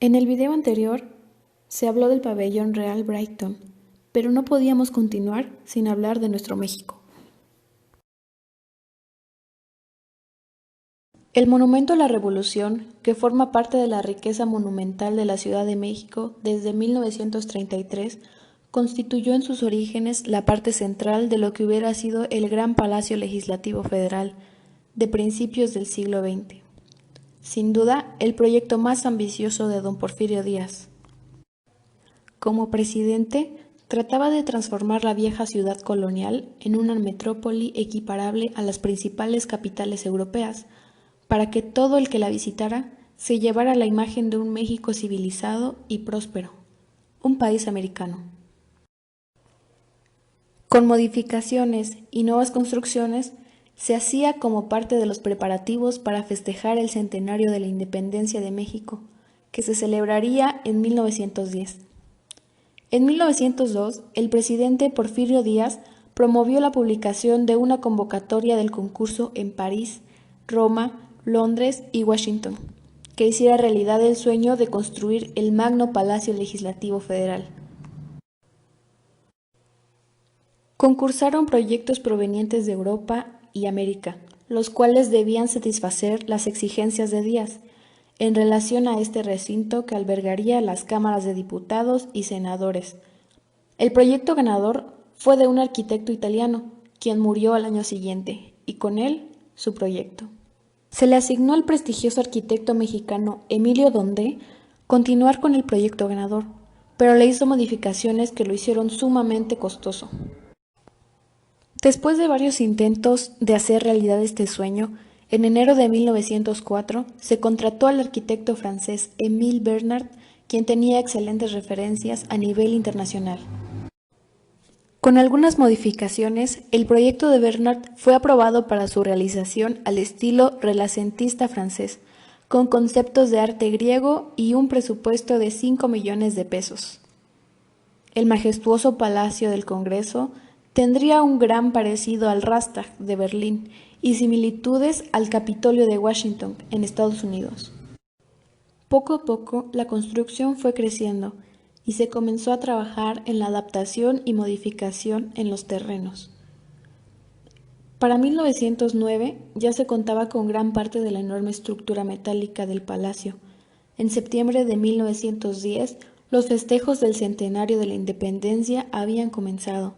En el video anterior se habló del pabellón Real Brighton, pero no podíamos continuar sin hablar de nuestro México. El Monumento a la Revolución, que forma parte de la riqueza monumental de la Ciudad de México desde 1933, constituyó en sus orígenes la parte central de lo que hubiera sido el Gran Palacio Legislativo Federal de principios del siglo XX. Sin duda, el proyecto más ambicioso de don Porfirio Díaz. Como presidente, trataba de transformar la vieja ciudad colonial en una metrópoli equiparable a las principales capitales europeas, para que todo el que la visitara se llevara la imagen de un México civilizado y próspero, un país americano. Con modificaciones y nuevas construcciones, se hacía como parte de los preparativos para festejar el centenario de la independencia de México, que se celebraría en 1910. En 1902, el presidente Porfirio Díaz promovió la publicación de una convocatoria del concurso en París, Roma, Londres y Washington, que hiciera realidad el sueño de construir el Magno Palacio Legislativo Federal. Concursaron proyectos provenientes de Europa y América, los cuales debían satisfacer las exigencias de Díaz en relación a este recinto que albergaría las cámaras de diputados y senadores. El proyecto ganador fue de un arquitecto italiano, quien murió al año siguiente, y con él su proyecto. Se le asignó al prestigioso arquitecto mexicano Emilio Dondé continuar con el proyecto ganador, pero le hizo modificaciones que lo hicieron sumamente costoso. Después de varios intentos de hacer realidad este sueño, en enero de 1904 se contrató al arquitecto francés Émile Bernard, quien tenía excelentes referencias a nivel internacional. Con algunas modificaciones, el proyecto de Bernard fue aprobado para su realización al estilo renacentista francés, con conceptos de arte griego y un presupuesto de 5 millones de pesos. El majestuoso Palacio del Congreso tendría un gran parecido al Reichstag de Berlín y similitudes al Capitolio de Washington en Estados Unidos. Poco a poco la construcción fue creciendo y se comenzó a trabajar en la adaptación y modificación en los terrenos. Para 1909 ya se contaba con gran parte de la enorme estructura metálica del palacio. En septiembre de 1910 los festejos del centenario de la independencia habían comenzado.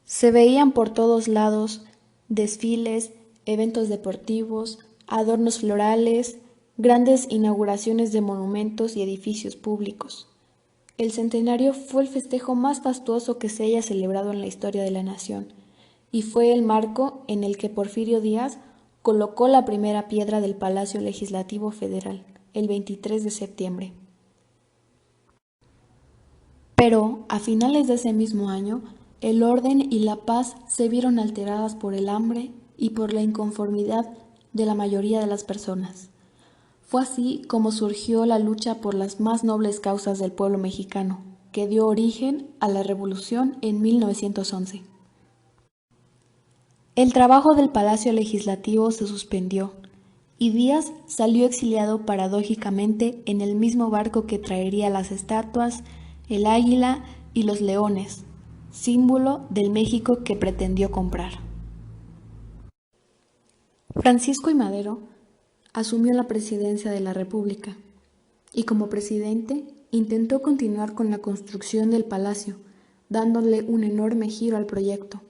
Se veían por todos lados desfiles, eventos deportivos, adornos florales, grandes inauguraciones de monumentos y edificios públicos. El centenario fue el festejo más fastuoso que se haya celebrado en la historia de la nación, y fue el marco en el que Porfirio Díaz colocó la primera piedra del Palacio Legislativo Federal, el 23 de septiembre. Pero, a finales de ese mismo año, el orden y la paz se vieron alteradas por el hambre y por la inconformidad de la mayoría de las personas. Fue así como surgió la lucha por las más nobles causas del pueblo mexicano, que dio origen a la Revolución en 1911. El trabajo del Palacio Legislativo se suspendió, y Díaz salió exiliado paradójicamente en el mismo barco que traería las estatuas, el águila y los leones, símbolo del México que pretendió comprar. Francisco I. Madero asumió la presidencia de la República y como presidente intentó continuar con la construcción del palacio, dándole un enorme giro al proyecto,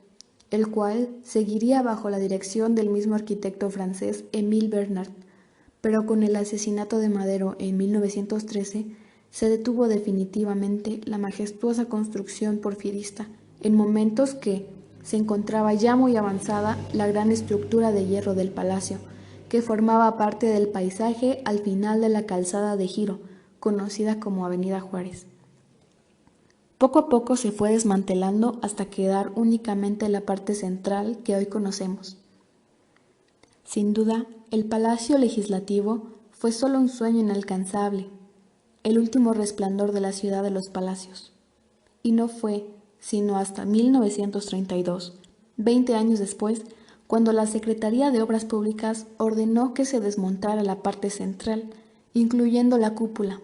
el cual seguiría bajo la dirección del mismo arquitecto francés Émile Bernard, pero con el asesinato de Madero en 1913 se detuvo definitivamente la majestuosa construcción porfirista, en momentos que se encontraba ya muy avanzada la gran estructura de hierro del palacio, que formaba parte del paisaje al final de la calzada de Giro, conocida como Avenida Juárez. Poco a poco se fue desmantelando hasta quedar únicamente la parte central que hoy conocemos. Sin duda, el Palacio Legislativo fue solo un sueño inalcanzable, el último resplandor de la ciudad de los palacios. Y no fue sino hasta 1932, 20 años después, cuando la Secretaría de Obras Públicas ordenó que se desmontara la parte central incluyendo la cúpula.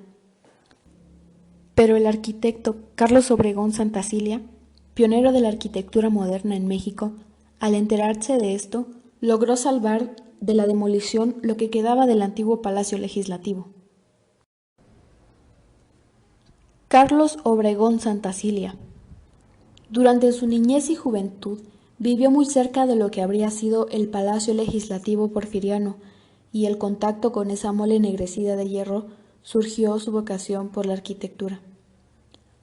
Pero el arquitecto Carlos Obregón Santacilia, pionero de la arquitectura moderna en México, al enterarse de esto, logró salvar de la demolición lo que quedaba del antiguo Palacio Legislativo. Carlos Obregón Santacilia. Durante su niñez y juventud, vivió muy cerca de lo que habría sido el Palacio Legislativo porfiriano, y el contacto con esa mole ennegrecida de hierro surgió su vocación por la arquitectura.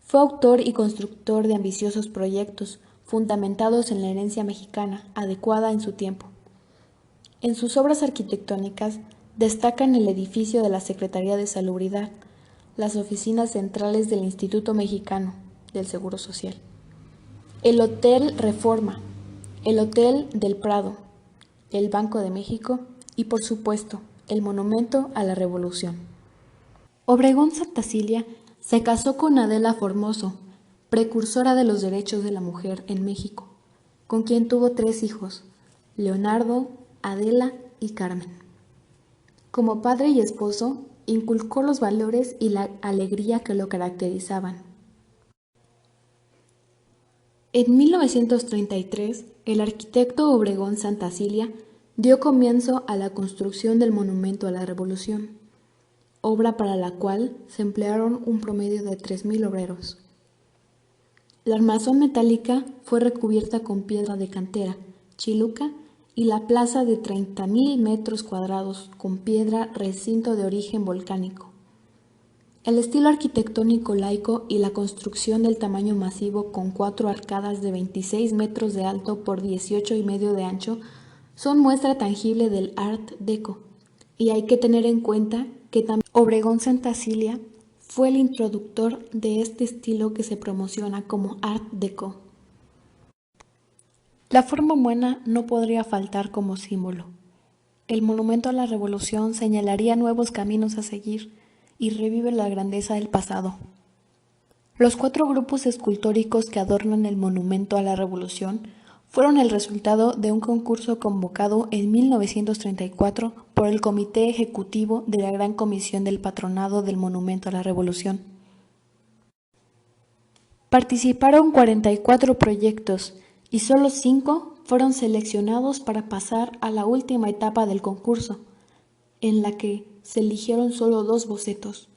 Fue autor y constructor de ambiciosos proyectos, fundamentados en la herencia mexicana, adecuada en su tiempo. En sus obras arquitectónicas destacan el edificio de la Secretaría de Salubridad, las oficinas centrales del Instituto Mexicano del Seguro Social, el Hotel Reforma, el Hotel del Prado, el Banco de México y, por supuesto, el Monumento a la Revolución. Obregón Santacilia se casó con Adela Formoso, precursora de los derechos de la mujer en México, con quien tuvo 3 hijos, Leonardo, Adela y Carmen. Como padre y esposo, inculcó los valores y la alegría que lo caracterizaban. En 1933, el arquitecto Obregón Santacilia dio comienzo a la construcción del Monumento a la Revolución, obra para la cual se emplearon un promedio de 3,000 obreros. La armazón metálica fue recubierta con piedra de cantera, chiluca, y la plaza de 30,000 metros cuadrados con piedra recinto de origen volcánico. El estilo arquitectónico laico y la construcción del tamaño masivo con 4 arcadas de 26 metros de alto por 18,5 de ancho son muestra tangible del Art Deco, y hay que tener en cuenta que también Obregón Santacilia fue el introductor de este estilo que se promociona como Art Deco. La forma humana no podría faltar como símbolo. El monumento a la revolución señalaría nuevos caminos a seguir y revive la grandeza del pasado. Los 4 grupos escultóricos que adornan el monumento a la revolución fueron el resultado de un concurso convocado en 1934 por el Comité Ejecutivo de la Gran Comisión del Patronado del Monumento a la Revolución. Participaron 44 proyectos y solo 5 fueron seleccionados para pasar a la última etapa del concurso, en la que se eligieron solo 2 bocetos,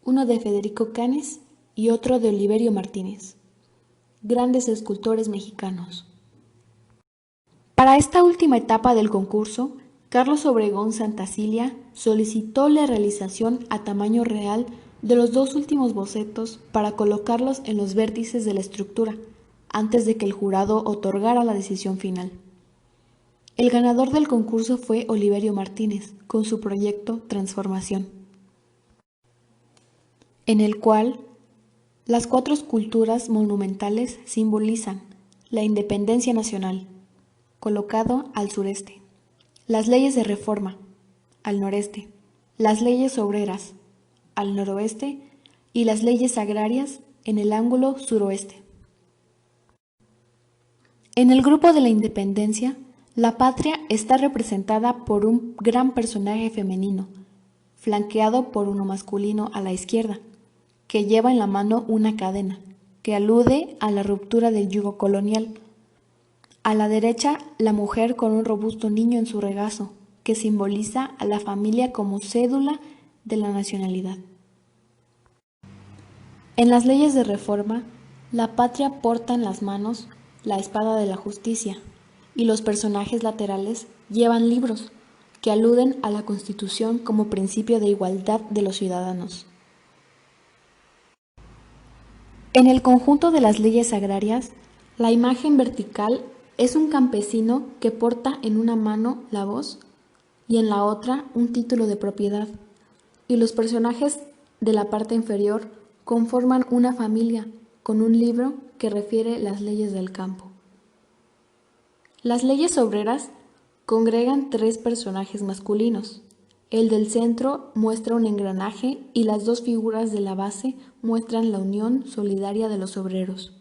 uno de Federico Canes y otro de Oliverio Martínez, grandes escultores mexicanos. Para esta última etapa del concurso, Carlos Obregón Santacilia solicitó la realización a tamaño real de los 2 últimos bocetos para colocarlos en los vértices de la estructura, antes de que el jurado otorgara la decisión final. El ganador del concurso fue Oliverio Martínez, con su proyecto Transformación, en el cual las 4 esculturas monumentales simbolizan la independencia nacional, colocado al sureste, las leyes de reforma, al noreste, las leyes obreras, al noroeste, y las leyes agrarias en el ángulo suroeste. En el grupo de la independencia, la patria está representada por un gran personaje femenino, flanqueado por uno masculino a la izquierda, que lleva en la mano una cadena, que alude a la ruptura del yugo colonial. A la derecha, la mujer con un robusto niño en su regazo, que simboliza a la familia como cédula de la nacionalidad. En las leyes de reforma, la patria porta en las manos la espada de la justicia, y los personajes laterales llevan libros que aluden a la Constitución como principio de igualdad de los ciudadanos. En el conjunto de las leyes agrarias, la imagen vertical es un campesino que porta en una mano la hoz y en la otra un título de propiedad, y los personajes de la parte inferior conforman una familia con un libro que refiere las leyes del campo. Las leyes obreras congregan 3 personajes masculinos. El del centro muestra un engranaje y las 2 figuras de la base muestran la unión solidaria de los obreros.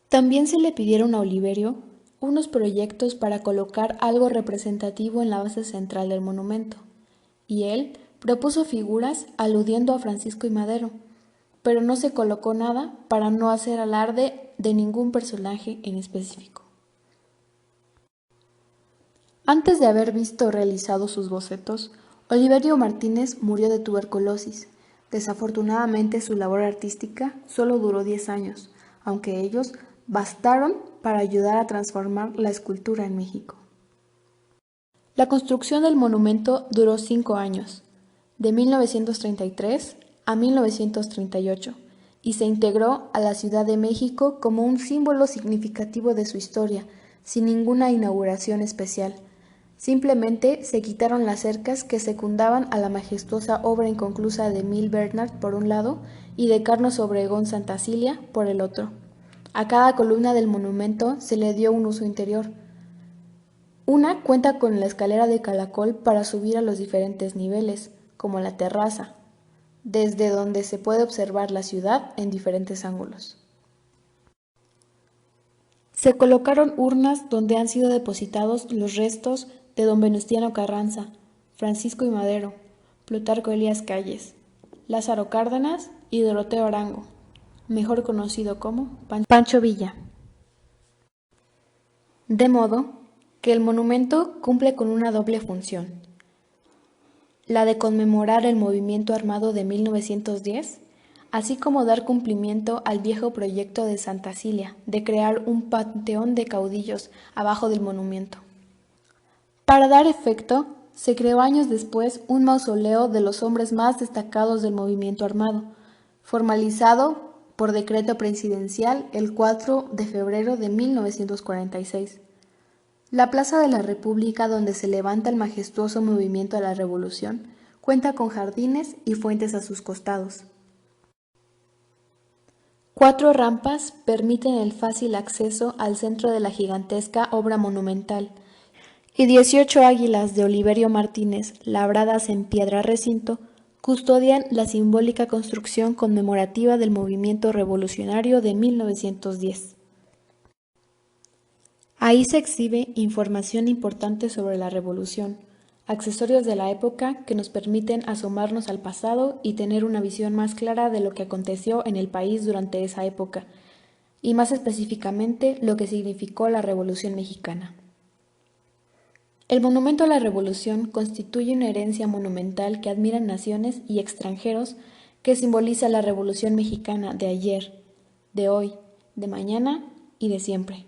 También se le pidieron a Oliverio unos proyectos para colocar algo representativo en la base central del monumento, y él propuso figuras aludiendo a Francisco y Madero, pero no se colocó nada para no hacer alarde de ningún personaje en específico. Antes de haber visto realizados sus bocetos, Oliverio Martínez murió de tuberculosis. Desafortunadamente su labor artística solo duró 10 años, aunque ellos bastaron para ayudar a transformar la escultura en México. La construcción del monumento duró 5 años, de 1933 a 1938, y se integró a la Ciudad de México como un símbolo significativo de su historia, sin ninguna inauguración especial. Simplemente se quitaron las cercas que secundaban a la majestuosa obra inconclusa de Emil Bernard por un lado y de Carlos Obregón Santacilia por el otro. A cada columna del monumento se le dio un uso interior. Una cuenta con la escalera de caracol para subir a los diferentes niveles, como la terraza, desde donde se puede observar la ciudad en diferentes ángulos. Se colocaron urnas donde han sido depositados los restos de don Venustiano Carranza, Francisco y Madero, Plutarco Elías Calles, Lázaro Cárdenas y Doroteo Arango, mejor conocido como Pancho Villa. De modo que el monumento cumple con una doble función: la de conmemorar el movimiento armado de 1910, así como dar cumplimiento al viejo proyecto de Santacilia de crear un panteón de caudillos abajo del monumento. Para dar efecto, se creó años después un mausoleo de los hombres más destacados del movimiento armado, formalizado por decreto presidencial el 4 de febrero de 1946. La Plaza de la República, donde se levanta el majestuoso movimiento de la Revolución, cuenta con jardines y fuentes a sus costados. 4 rampas permiten el fácil acceso al centro de la gigantesca obra monumental, y 18 águilas de Oliverio Martínez, labradas en piedra recinto, custodian la simbólica construcción conmemorativa del movimiento revolucionario de 1910. Ahí se exhibe información importante sobre la revolución, accesorios de la época que nos permiten asomarnos al pasado y tener una visión más clara de lo que aconteció en el país durante esa época, y más específicamente lo que significó la Revolución Mexicana. El Monumento a la Revolución constituye una herencia monumental que admiran naciones y extranjeros, que simboliza la Revolución Mexicana de ayer, de hoy, de mañana y de siempre.